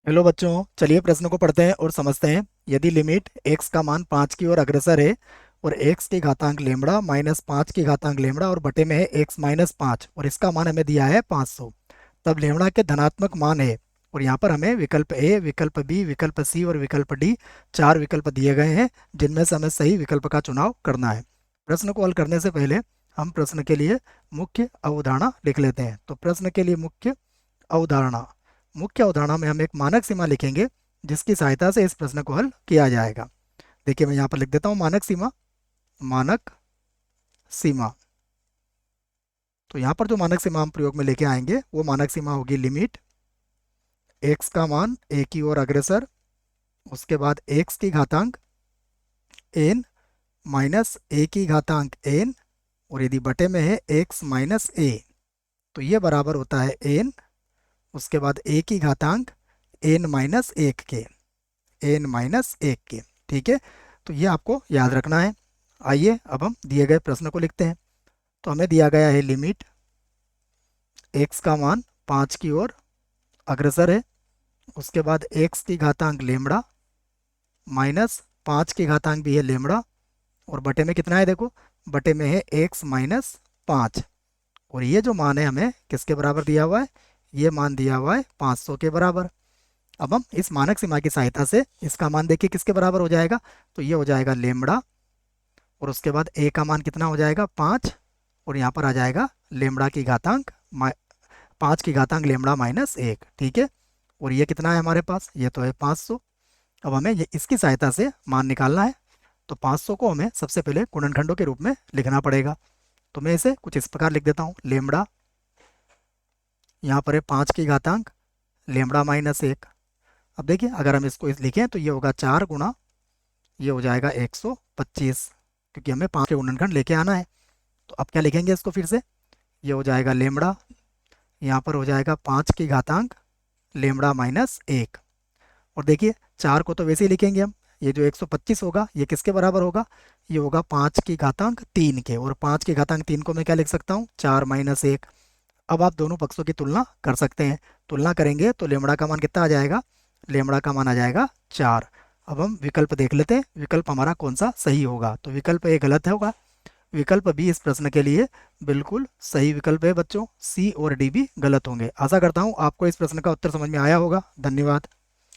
Hello बच्चों, चलिए प्रश्न को पढ़ते हैं और समझते हैं। यदि लिमिट x का मान 5 की ओर अग्रसर है और x की घातांक लेमड़ा माइनस 5 की घातांक लेमड़ा और बटे में है x माइनस 5 और इसका मान हमें दिया है 500, तब लेमड़ा के धनात्मक मान है। और यहाँ पर हमें विकल्प ए, विकल्प बी, विकल्प सी और विकल्प डी, चार विकल्प दिए गए हैं जिनमें से हमें सही विकल्प का चुनाव करना है। प्रश्न को हल करने से पहले हम प्रश्न के लिए मुख्य अवधारणा लिख लेते हैं। तो प्रश्न के लिए अवधारणा मुख्य अवधारणा में हम एक मानक सीमा लिखेंगे जिसकी सहायता से इस प्रश्न को हल किया जाएगा। देखिए, मैं यहाँ पर लिख देता हूँ मानक सीमा। मानक सीमा, तो यहाँ पर जो मानक सीमा हम प्रयोग में लेके आएंगे वो मानक सीमा होगी लिमिट x का मान a की ओर अग्रसर, उसके बाद x की घातांक n माइनस a की घातांक n, और यदि बटे में है x माइनस a तो ये बराबर होता है n, उसके बाद a की घातांक n माइनस एक के, n माइनस एक के। ठीक है, तो ये आपको याद रखना है। आइए अब हम दिए गए प्रश्न को लिखते हैं। तो हमें दिया गया है लिमिट x का मान 5 की ओर अग्रसर है, उसके बाद x की घातांक लेमड़ा माइनस 5 की घातांक भी है लेमड़ा, और बटे में कितना है, देखो बटे में है x माइनस 5, और ये जो मान है हमें किसके बराबर दिया हुआ है, ये मान दिया हुआ है 500 के बराबर। अब हम इस मानक सीमा की सहायता से इसका मान देखिए किसके बराबर हो जाएगा, तो ये हो जाएगा लेमड़ा, और उसके बाद a का मान कितना हो जाएगा 5, और यहाँ पर आ जाएगा लेमड़ा की घातांक 5 की घातांक लेमड़ा माइनस एक। ठीक है, और ये कितना है हमारे पास, ये तो है 500। अब हमें ये इसकी सहायता से मान निकालना है। तो 500 को हमें सबसे पहले गुणनखंडों के रूप में लिखना पड़ेगा। तो मैं इसे कुछ इस प्रकार लिख देता हूँ, लेमड़ा, यहाँ पर है 5 की घातांक लेमड़ा माइनस एक। अब देखिए, अगर हम इसको लिखें तो ये होगा 4 गुणा, ये हो जाएगा 125, क्योंकि हमें 5 के गुणनखंड लेके आना है। तो अब क्या लिखेंगे इसको फिर से, ये हो जाएगा लेमड़ा, यहाँ पर हो जाएगा 5 की घातांक लेमड़ा माइनस एक। और देखिए, 4 को तो वैसे ही लिखेंगे हम, ये जो 125 होगा ये किसके बराबर होगा, ये होगा 5 की घातांक 3 के, और 5 की घातांक 3 को मैं क्या लिख सकता हूँ, 4 माइनस एक। अब आप दोनों पक्षों की तुलना कर सकते हैं। तुलना करेंगे तो लेमड़ा का मान कितना आ जाएगा, लेमड़ा का मान आ जाएगा 4। अब हम विकल्प देख लेते हैं, विकल्प हमारा कौन सा सही होगा। तो विकल्प ए गलत होगा, विकल्प बी इस प्रश्न के लिए बिल्कुल सही विकल्प है बच्चों। सी और डी भी गलत होंगे। आशा करता हूँ आपको इस प्रश्न का उत्तर समझ में आया होगा। धन्यवाद।